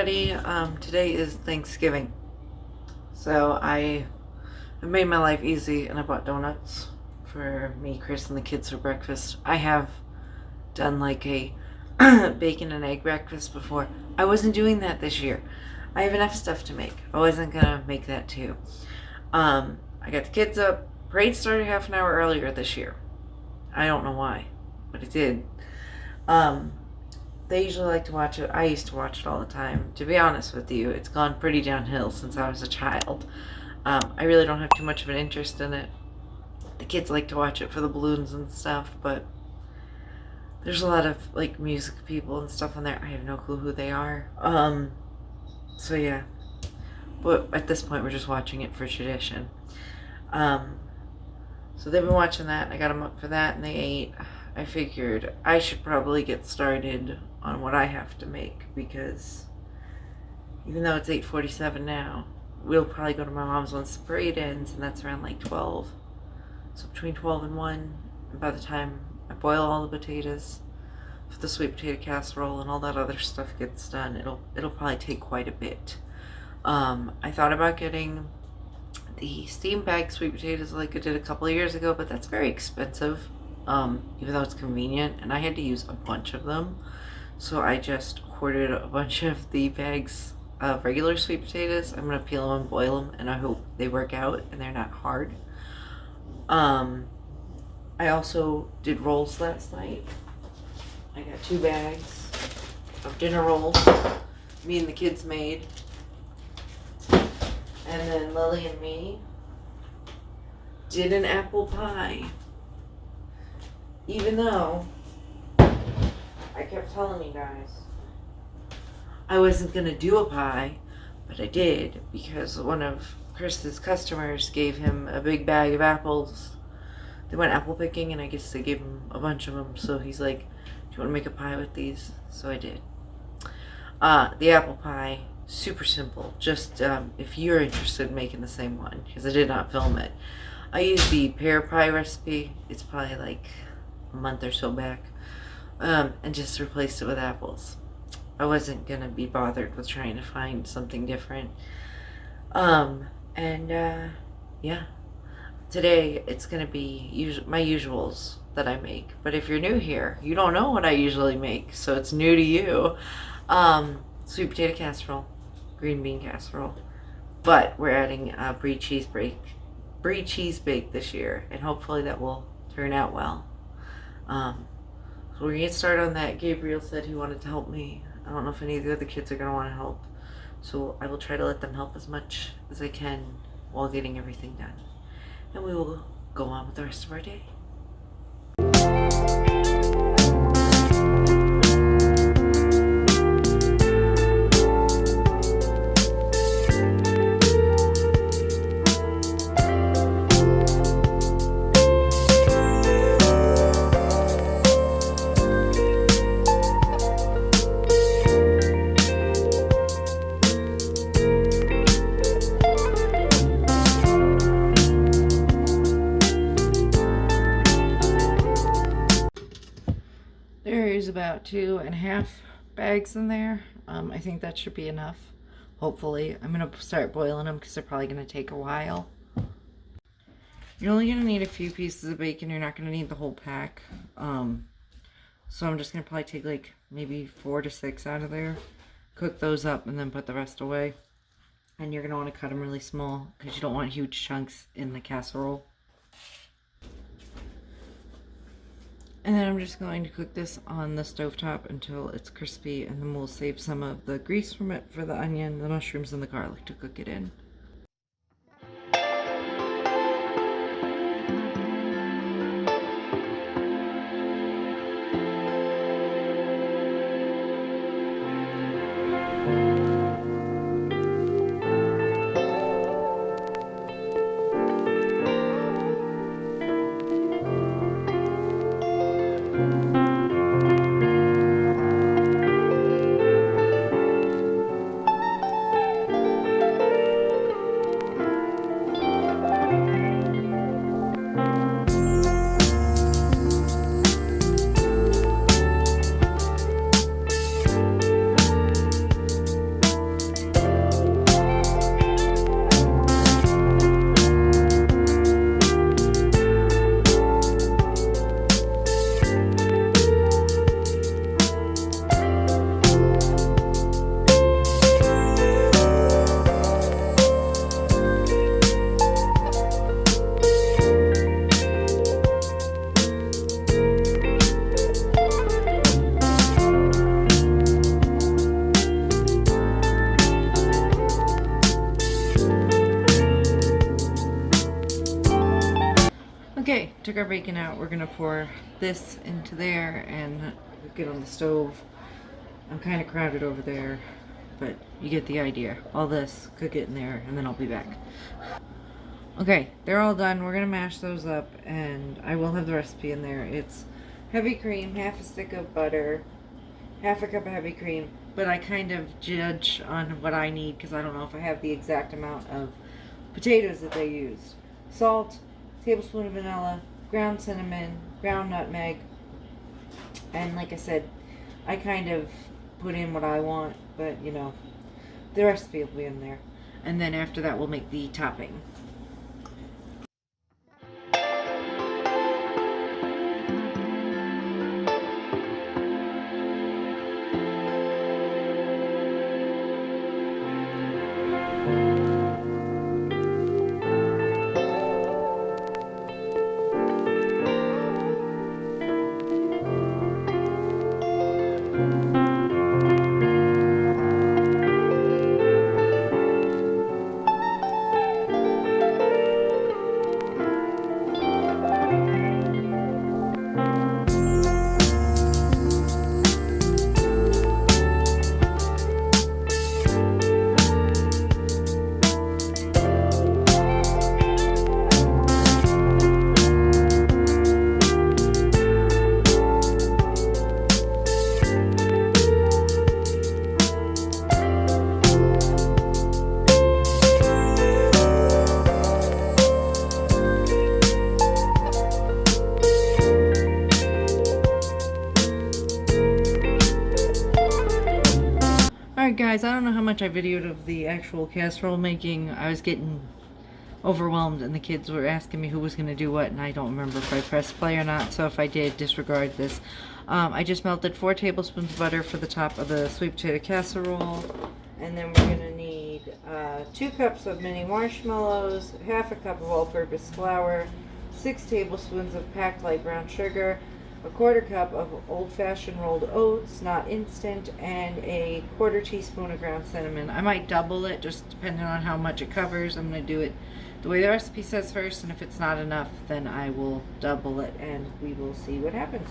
everybody. Today is Thanksgiving. So I have made my life easy and I bought donuts for me, Chris, and the kids for breakfast. I have done like a bacon and egg breakfast before. I wasn't doing that this year. I have enough stuff to make. I wasn't gonna make that too. I got the kids up. Parade started half an hour earlier this year. I don't know why, but it did. They usually like to watch it. I used to watch it all the time. To be honest with you, it's gone pretty downhill since I was a child. I really don't have too much of an interest in it. The kids like to watch it for the balloons and stuff, but there's a lot of like music people and stuff on there. I have no clue who they are. So yeah. But at this point, we're just watching it for tradition. So they've been watching that. I got them up for that, and they ate. I figured I should probably get started on what I have to make, because even though it's 8:47 now, we'll probably go to my mom's once the parade ends, and that's around like 12. So between 12 and 1, and by the time I boil all the potatoes for the sweet potato casserole and all that other stuff gets done, it'll probably take quite a bit. I thought about getting the steam bag sweet potatoes like I did a couple of years ago, but that's very expensive. Even though it's convenient, and I had to use a bunch of them, so I just hoarded a bunch of the bags of regular sweet potatoes. I'm gonna peel them and boil them, and I hope they work out and they're not hard. I also did rolls last night. I got 2 bags of dinner rolls me and the kids made, and then Lily and me did an apple pie. Even though I kept telling you guys I wasn't going to do a pie, but I did, because one of Chris's customers gave him a big bag of apples. They went apple picking, and I guess they gave him a bunch of them, so he's like, do you want to make a pie with these? So I did. The apple pie, super simple. Just if you're interested in making the same one, because I did not film it. I used the pear pie recipe. It's probably like a month or so back, and just replaced it with apples. I wasn't gonna be bothered with trying to find something different. Yeah, today it's gonna be my usuals that I make. But if you're new here, you don't know what I usually make, so it's new to you. Sweet potato casserole, green bean casserole, but we're adding brie cheese bake this year, and hopefully that will turn out well. So we're gonna get started on that. Gabriel said he wanted to help me. I don't know if any of the other kids are gonna want to help, so I will try to let them help as much as I can while getting everything done, and we will go on with the rest of our day. There's about 2.5 bags in there. I think that should be enough. Hopefully. I'm going to start boiling them because they're probably going to take a while. You're only going to need a few pieces of bacon. You're not going to need the whole pack. So I'm just going to probably take like maybe 4 to 6 out of there. Cook those up and then put the rest away. And you're going to want to cut them really small because you don't want huge chunks in the casserole. And then I'm just going to cook this on the stovetop until it's crispy, and then we'll save some of the grease from it for the onion, the mushrooms, and the garlic to cook it in. Okay, took our bacon out. We're gonna pour this into there and get on the stove. I'm kind of crowded over there, but you get the idea. All this, cook it in there, and then I'll be back. Okay, they're all done. We're gonna mash those up, and I will have the recipe in there. It's heavy cream, half a stick of butter, half a cup of heavy cream, but I kind of judge on what I need because I don't know if I have the exact amount of potatoes that they used. Salt, tablespoon of vanilla, ground cinnamon, ground nutmeg, and like I said, I kind of put in what I want, but you know, the recipe will be in there. And then after that, we'll make the topping. Alright guys, I don't know how much I videoed of the actual casserole making. I was getting overwhelmed and the kids were asking me who was going to do what, and I don't remember if I pressed play or not, so if I did, disregard this. I just melted 4 tablespoons of butter for the top of the sweet potato casserole, and then we're going to need 2 cups of mini marshmallows, half a cup of all-purpose flour, 6 tablespoons of packed light brown sugar, a 1/4 cup of old-fashioned rolled oats, not instant, and a 1/4 teaspoon of ground cinnamon. I might double it, just depending on how much it covers. I'm going to do it the way the recipe says first, and if it's not enough, then I will double it, and we will see what happens.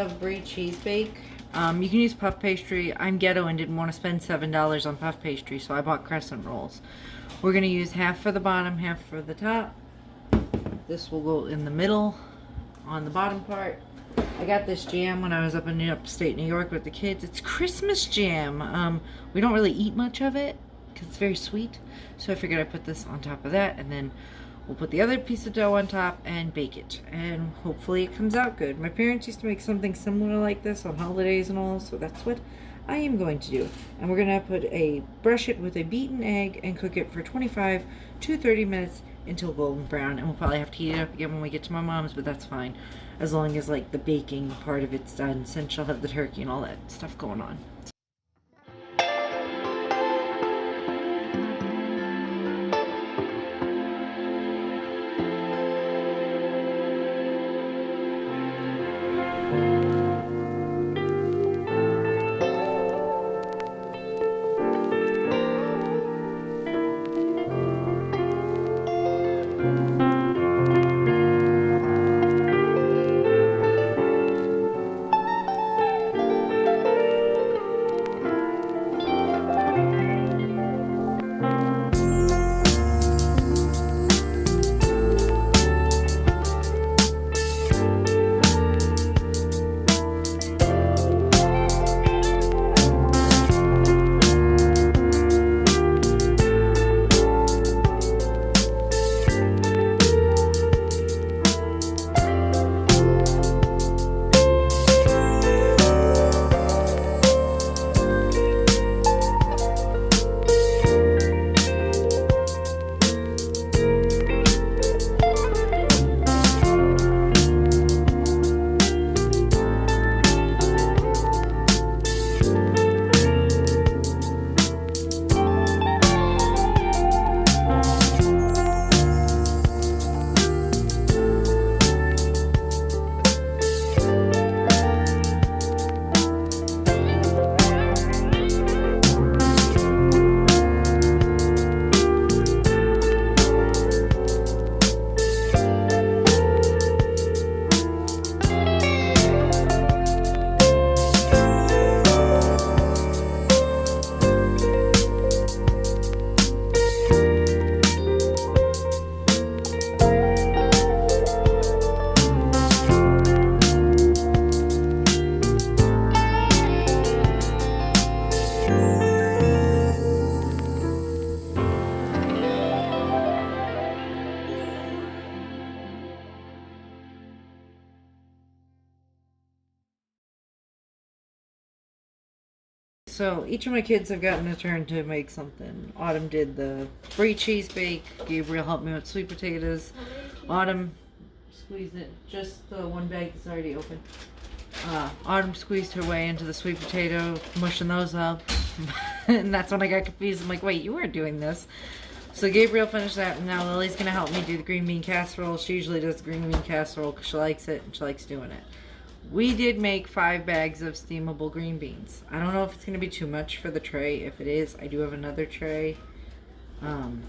of brie cheese bake. You can use puff pastry. I'm ghetto and didn't want to spend $7 on puff pastry, so I bought crescent rolls. We're going to use half for the bottom, half for the top. This will go in the middle on the bottom part. I got this jam when I was up in upstate New York with the kids. It's Christmas jam. We don't really eat much of it because it's very sweet. So I figured I'd put this on top of that, and then we'll put the other piece of dough on top and bake it. And hopefully it comes out good. My parents used to make something similar like this on holidays and all, so that's what I am going to do. And we're going to brush it with a beaten egg and cook it for 25 to 30 minutes until golden brown. And we'll probably have to heat it up again when we get to my mom's, but that's fine. As long as like the baking part of it's done, since she'll have the turkey and all that stuff going on. So each of my kids have gotten a turn to make something. Autumn did the brie cheese bake. Gabriel helped me with sweet potatoes. Autumn squeezed it, just the one bag that's already open. Autumn squeezed her way into the sweet potato, mushing those up. And that's when I got confused. I'm like, wait, you weren't doing this. So Gabriel finished that, and now Lily's going to help me do the green bean casserole. She usually does the green bean casserole because she likes it and she likes doing it. We did make 5 bags of steamable green beans. I don't know if it's going to be too much for the tray. If it is, I do have another tray. And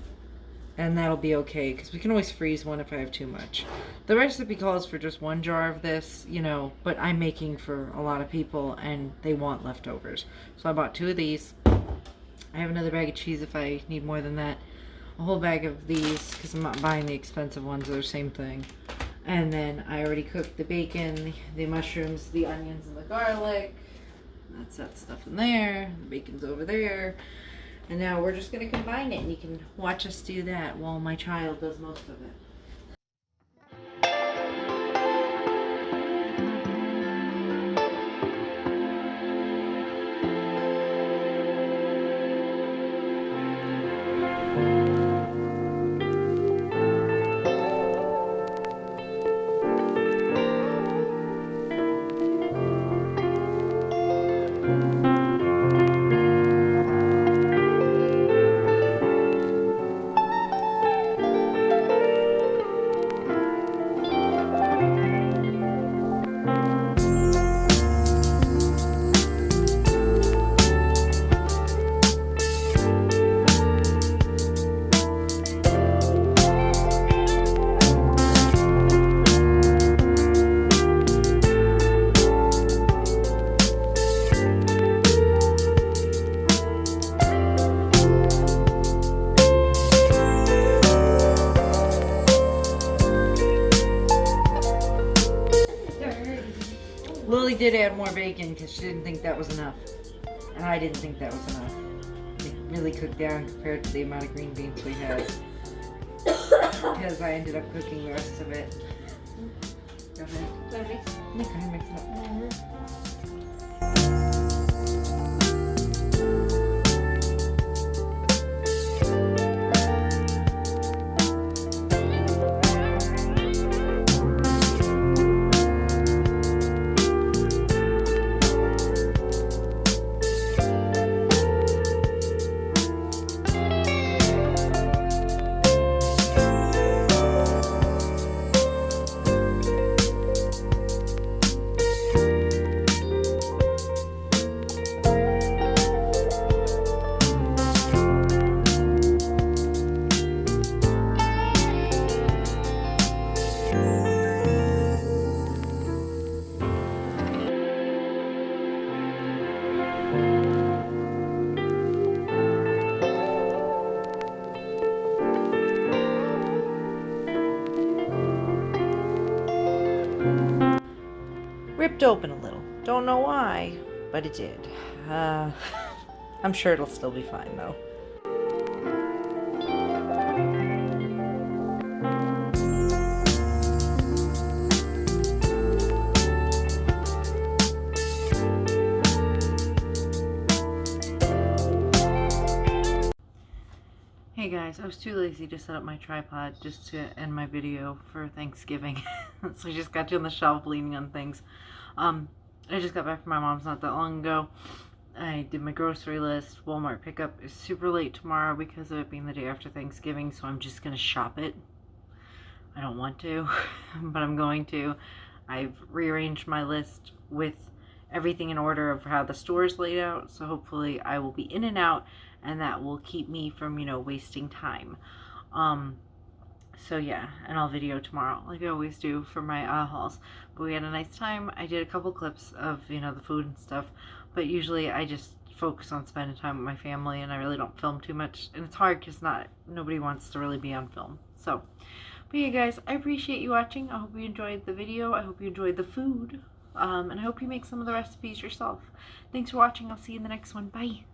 that'll be okay, because we can always freeze one if I have too much. The recipe calls for just 1 jar of this, you know, but I'm making for a lot of people, and they want leftovers. So I bought 2 of these. I have another bag of cheese if I need more than that. A whole bag of these, because I'm not buying the expensive ones. They're the same thing. And then I already cooked the bacon, the mushrooms, the onions, and the garlic. That's that stuff in there. The bacon's over there. And now we're just going to combine it, and you can watch us do that while my child does most of it. more bacon because she didn't think that was enough. And I didn't think that was enough. It really cooked down compared to the amount of green beans we had. Because I ended up cooking the rest of it. Go ahead. Do I mix? Yeah, go ahead, mix it up. Ripped open a little. Don't know why, but it did. I'm sure it'll still be fine though. Hey guys, I was too lazy to set up my tripod just to end my video for Thanksgiving. So I just got you on the shelf leaning on things. I just got back from my mom's not that long ago. I did my grocery list. Walmart pickup is super late tomorrow because of it being the day after Thanksgiving, so I'm just gonna shop it. I don't want to, but I'm going to. I've rearranged my list with everything in order of how the store is laid out, so hopefully I will be in and out, and that will keep me from, wasting time. So yeah, and I'll video tomorrow like I always do for my hauls. But we had a nice time. I did a couple clips of, the food and stuff, but usually I just focus on spending time with my family and I really don't film too much. And it's hard because nobody wants to really be on film. So, but yeah guys, I appreciate you watching. I hope you enjoyed the video. I hope you enjoyed the food. And I hope you make some of the recipes yourself. Thanks for watching. I'll see you in the next one. Bye.